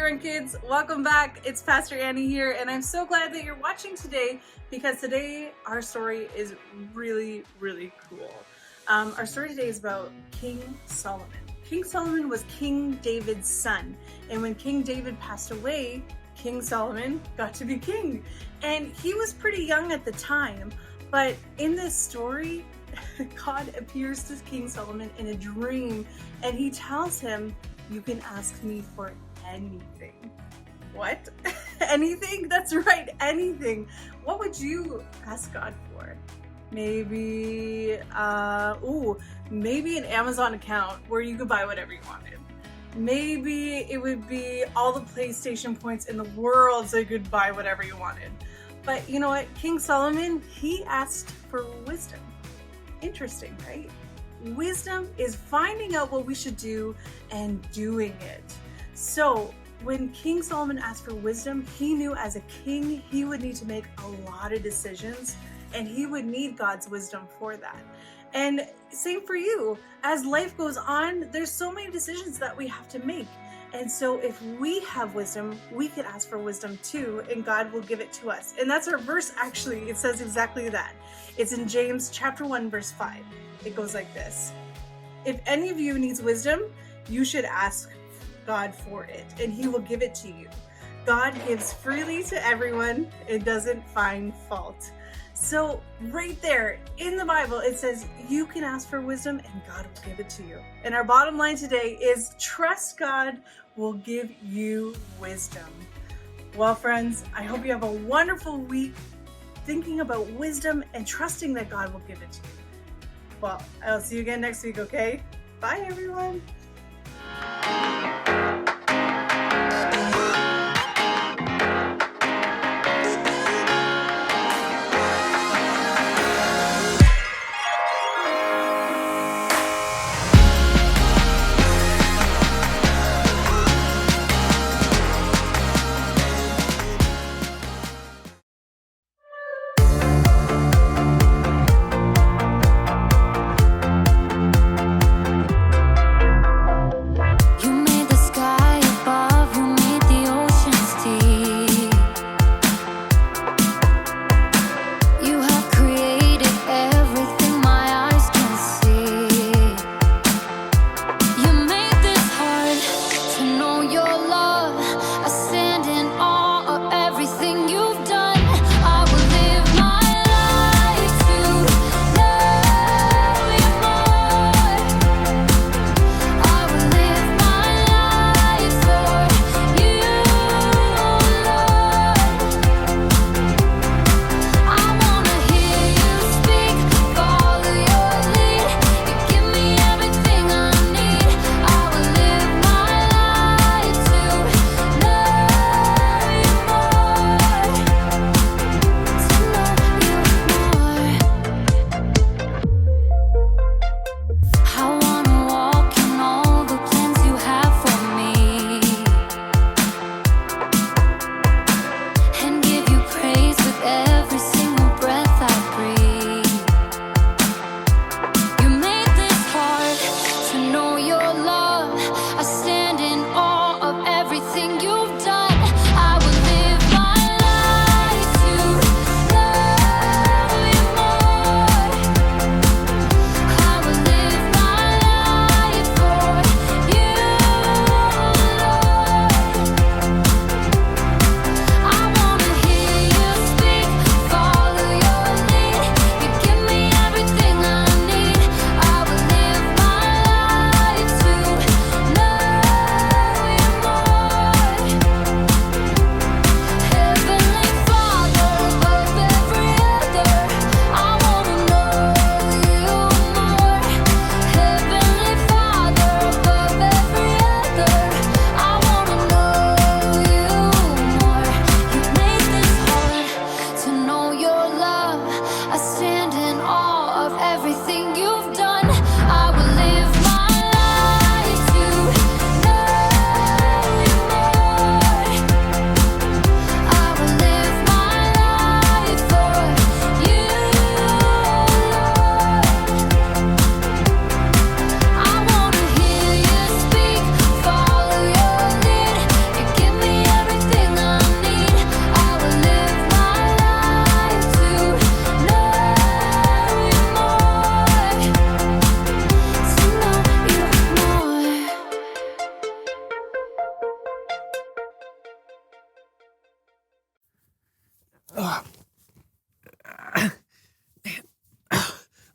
everyone, kids. Welcome back. It's Pastor Annie here, and I'm so glad that you're watching today because today our story is really, really cool. Our story today is about King Solomon. King Solomon was King David's son, and when King David passed away, King Solomon got to be king. And he was pretty young at the time, but in this story, God appears to King Solomon in a dream, and he tells him, "You can ask me for anything." What? Anything? That's right, anything. What would you ask God for? Maybe, maybe an Amazon account where you could buy whatever you wanted. Maybe it would be all the PlayStation points in the world so you could buy whatever you wanted. But you know what? King Solomon, he asked for wisdom. Interesting, right? Wisdom is finding out what we should do and doing it. So when King Solomon asked for wisdom, he knew as a king, he would need to make a lot of decisions and he would need God's wisdom for that. And same for you. As life goes on, there's so many decisions that we have to make. And so if we have wisdom, we can ask for wisdom too, and God will give it to us. And that's our verse, actually. It says exactly that. It's in James chapter 1, verse 5. It goes like this. If any of you needs wisdom, you should ask God for it, and he will give it to you. God gives freely to everyone and doesn't find fault. So right there in the Bible, it says you can ask for wisdom and God will give it to you. And our bottom line today is trust God will give you wisdom. Well, friends, I hope you have a wonderful week thinking about wisdom and trusting that God will give it to you. Well, I'll see you again next week, okay? Bye, everyone.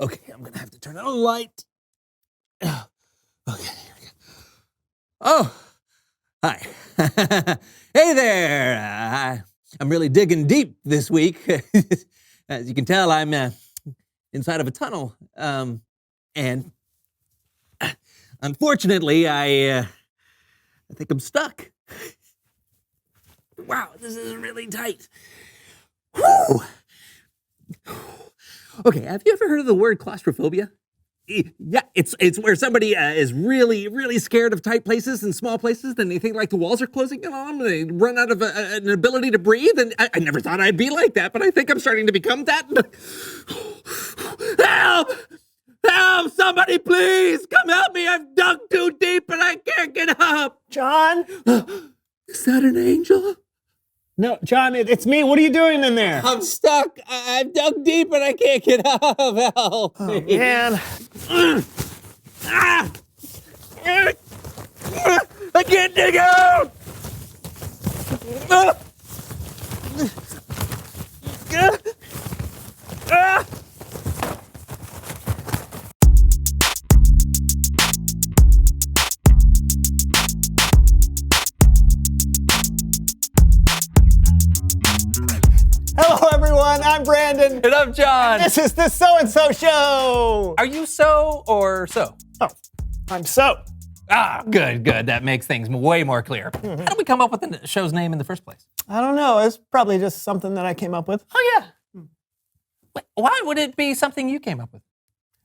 Okay, I'm gonna have to turn on a light. Okay, here we go. Oh, hi. Hey there. I'm really digging deep this week. As you can tell, I'm inside of a tunnel. And unfortunately, I think I'm stuck. Wow, this is really tight. Whew. Okay, have you ever heard of the word claustrophobia? Yeah, it's where somebody is really scared of tight places and small places, and they think like the walls are closing in on them, they run out of an ability to breathe, and I never thought I'd be like that, but I think I'm starting to become that. Help! Help! Somebody please! Come help me! I've dug too deep and I can't get up! John? Is that an angel? No, John, it's me. What are you doing in there? I'm stuck. I've dug deep and I can't get up. Help! Oh, man. I can't dig out! Hello, everyone. I'm Brandon. And I'm John. This is the So-and-So Show. Are you so or so? Oh, I'm so. Ah, good. That makes things way more clear. How did we come up with the show's name in the first place? I don't know. It's probably just something that I came up with. Oh, yeah. Wait, why would it be something you came up with?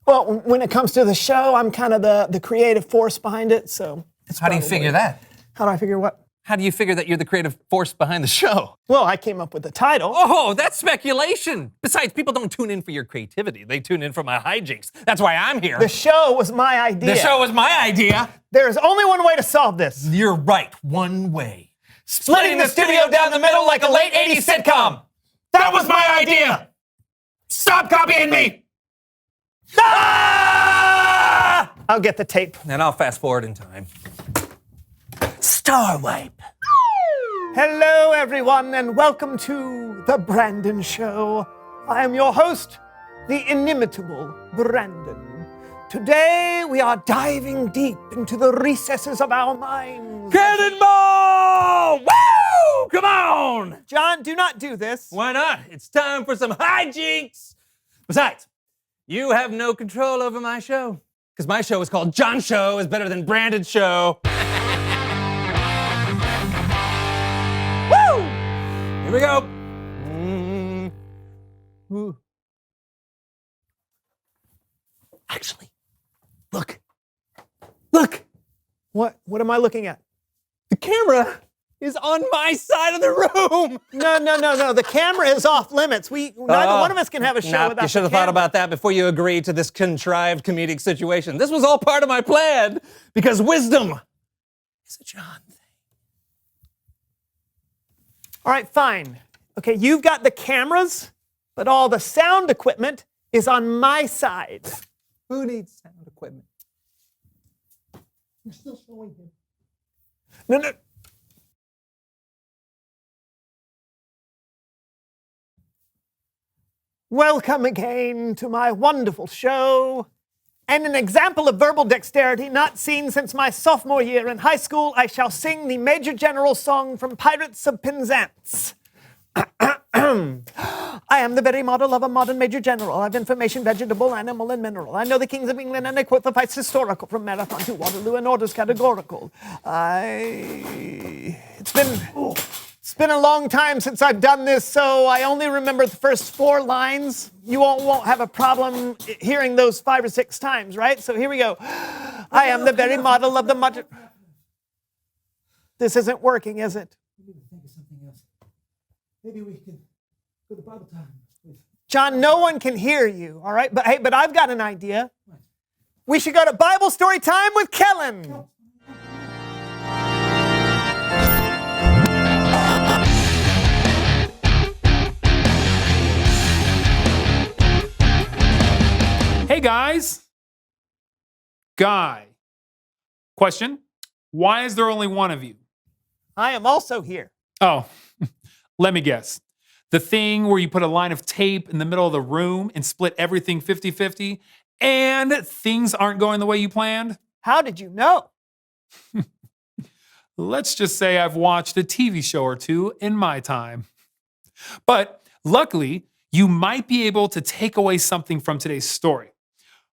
Well, when it comes to the show, I'm kind of the creative force behind it, so. How do you figure that? How do I figure what? How do you figure that you're the creative force behind the show? Well, I came up with the title. Oh, that's speculation. Besides, people don't tune in for your creativity. They tune in for my hijinks. That's why I'm here. The show was my idea. The show was my idea. There is only one way to solve this. You're right. One way. Splitting the studio down the middle like a late 80s sitcom. That was my idea. Stop copying me. Ah! I'll get the tape. And I'll fast forward in time. Star Wipe. Hello, everyone, and welcome to The Brandon Show. I am your host, the inimitable Brandon. Today, we are diving deep into the recesses of our minds. Cannonball! Woo! Come on! John, do not do this. Why not? It's time for some hijinks. Besides, you have no control over my show. Because my show is called John Show is better than Brandon's show. Woo! Here we go. Ooh. Actually, look. What am I looking at? The camera is on my side of the room. No. The camera is off limits. Neither one of us can have a show without You should have the thought camera. about that before you agreed to this contrived comedic situation. This was all part of my plan because wisdom is a John thing. All right, fine. Okay, you've got the cameras, but all the sound equipment is on my side. Who needs sound equipment? You're still showing him. No. Welcome again to my wonderful show. And an example of verbal dexterity not seen since my sophomore year in high school, I shall sing the Major General song from Pirates of Penzance. I am the very model of a modern Major General. I've information, vegetable, animal, and mineral. I know the kings of England, and I quote the fights historical from Marathon to Waterloo and orders categorical. It's been a long time since I've done this, so I only remember the first 4 lines. You won't have a problem hearing those 5 or 6 times, right? So here we go. I am the very model of the modern... This isn't working, is it? We need to think of something else. Maybe we can go to Bible time. John, no one can hear you, all right? But I've got an idea. We should go to Bible story time with Kellen. Hey guys. Guy. Question. Why is there only one of you? I am also here. Oh, let me guess. The thing where you put a line of tape in the middle of the room and split everything 50-50, and things aren't going the way you planned? How did you know? Let's just say I've watched a TV show or two in my time. But luckily, you might be able to take away something from today's story.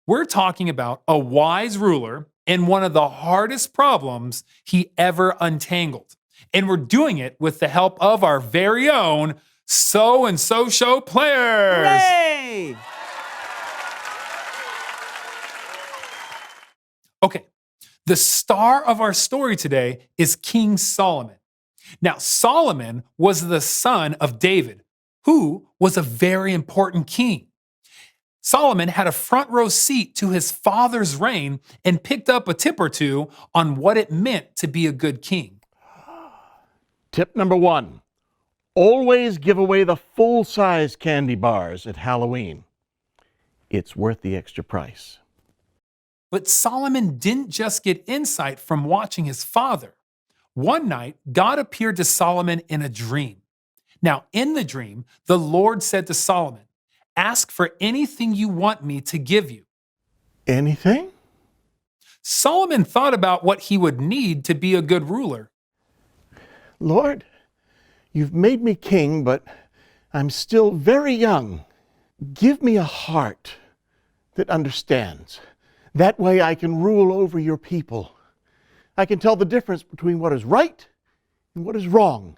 We're talking about a wise ruler and one of the hardest problems he ever untangled. And we're doing it with the help of our very own So-and-So Show players. Hooray! Okay, the star of our story today is King Solomon. Now, Solomon was the son of David, who was a very important king. Solomon had a front row seat to his father's reign and picked up a tip or two on what it meant to be a good king. Tip number 1, always give away the full-size candy bars at Halloween. It's worth the extra price. But Solomon didn't just get insight from watching his father. One night, God appeared to Solomon in a dream. Now, in the dream, the Lord said to Solomon, "Ask for anything you want me to give you." Anything? Solomon thought about what he would need to be a good ruler. Lord, you've made me king, but I'm still very young. Give me a heart that understands. That way I can rule over your people. I can tell the difference between what is right and what is wrong.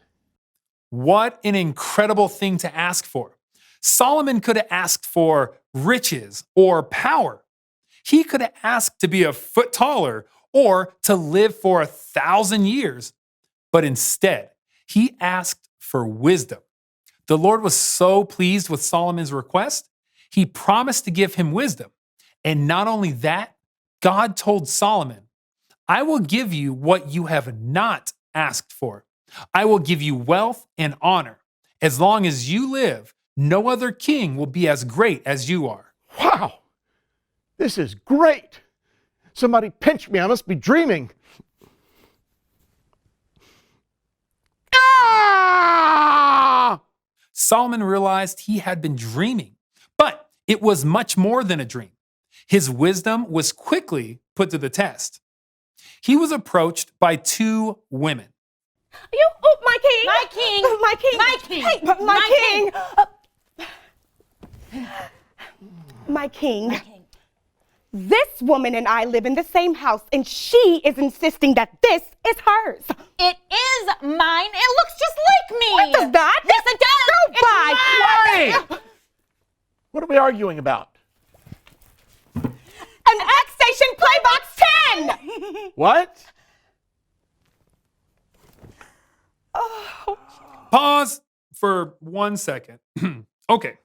What an incredible thing to ask for. Solomon could have asked for riches or power. He could have asked to be a foot taller or to live for 1,000 years. But instead, he asked for wisdom. The Lord was so pleased with Solomon's request, he promised to give him wisdom. And not only that, God told Solomon, "I will give you what you have not asked for. I will give you wealth and honor. As long as you live, no other king will be as great as you are." Wow, this is great. Somebody pinch me, I must be dreaming. Ah! Solomon realized he had been dreaming, but it was much more than a dream. His wisdom was quickly put to the test. He was approached by two women. My king! My king! My king! My king! Hey, my king! This woman and I live in the same house, and she is insisting that this is hers. It is mine. It looks just like me. What does that? Yes, it does. Go by! Hey! What are we arguing about? An X-Station Playbox 10! What? Pause for 1 second. Okay,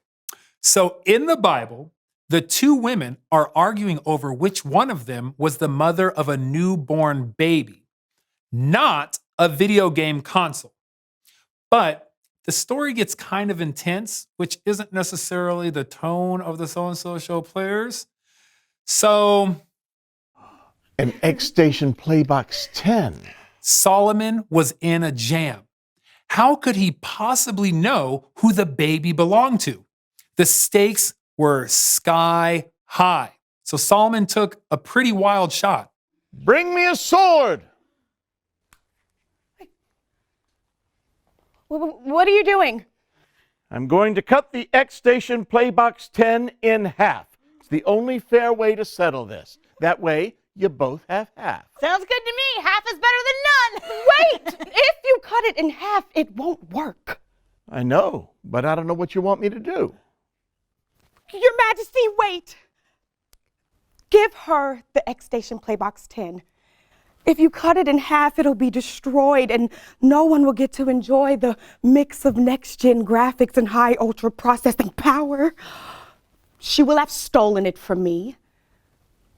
so in the Bible, the two women are arguing over which one of them was the mother of a newborn baby, not a video game console. But the story gets kind of intense, which isn't necessarily the tone of the So-and-So Show players. So An X-Station Playbox 10. Solomon was in a jam. How could he possibly know who the baby belonged to? The stakes were sky high. So Solomon took a pretty wild shot. Bring me a sword. What are you doing? I'm going to cut the X-Station Playbox 10 in half. It's the only fair way to settle this. That way, you both have half. Sounds good to me. Half is better than none. Wait! If you cut it in half, it won't work. I know, but I don't know what you want me to do. Your Majesty, wait. Give her the X-Station Playbox 10. If you cut it in half, it'll be destroyed and no one will get to enjoy the mix of next-gen graphics and high ultra processing power. She will have stolen it from me.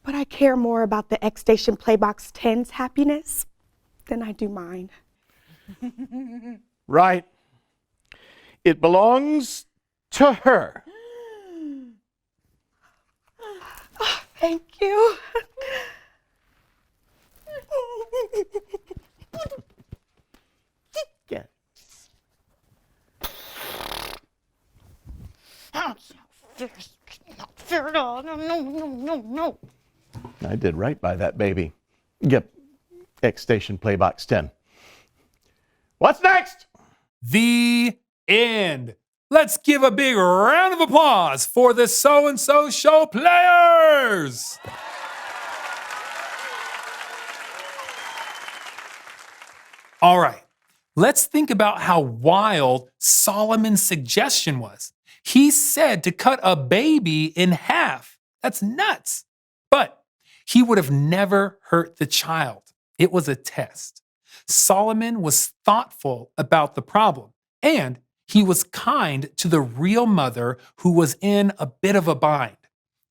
But I care more about the X-Station Playbox 10's happiness than I do mine. Right. It belongs to her. Oh, thank you. Get. No. I did right by that baby. Yep. X Station Playbox 10. What's next? The end. Let's give a big round of applause for the So-and-So Show players. All right, let's think about how wild Solomon's suggestion was. He said to cut a baby in half. That's nuts. But he would have never hurt the child. It was a test. Solomon was thoughtful about the problem, and he was kind to the real mother who was in a bit of a bind,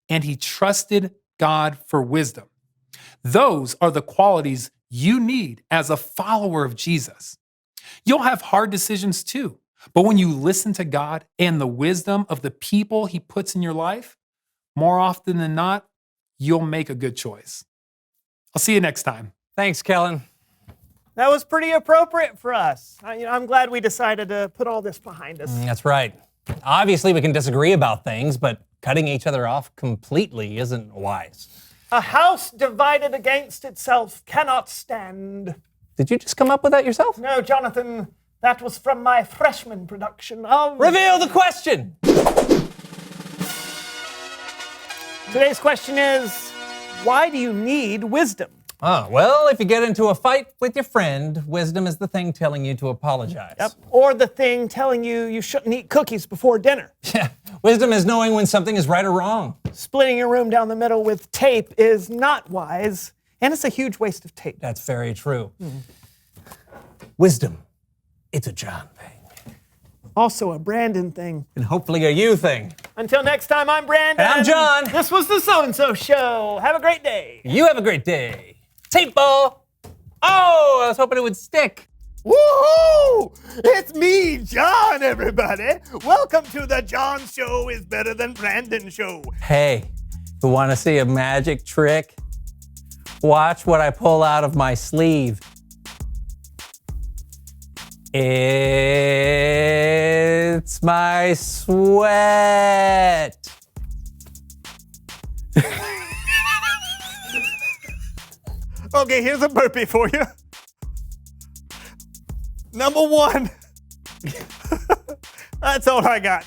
and he trusted God for wisdom. Those are the qualities you need as a follower of Jesus. You'll have hard decisions too, but when you listen to God and the wisdom of the people he puts in your life, more often than not, you'll make a good choice. I'll see you next time. Thanks, Kellen. That was pretty appropriate for us. I'm glad we decided to put all this behind us. That's right. Obviously, we can disagree about things, but cutting each other off completely isn't wise. A house divided against itself cannot stand. Did you just come up with that yourself? No, Jonathan, that was from my freshman production of... Reveal the question! Today's question is, why do you need wisdom? Oh, well, if you get into a fight with your friend, wisdom is the thing telling you to apologize. Yep. Or the thing telling you shouldn't eat cookies before dinner. Yeah, wisdom is knowing when something is right or wrong. Splitting your room down the middle with tape is not wise, and it's a huge waste of tape. That's very true. Wisdom, it's a John thing. Also a Brandon thing. And hopefully a you thing. Until next time, I'm Brandon. And I'm John. This was the So-and-So Show. Have a great day. You have a great day. Tape ball. Oh, I was hoping it would stick. Woohoo! It's me, John, everybody. Welcome to the John Show is Better Than Brandon Show. Hey, you want to see a magic trick? Watch what I pull out of my sleeve. It's my sweat. Okay, here's a burpee for you. Number one. That's all I got.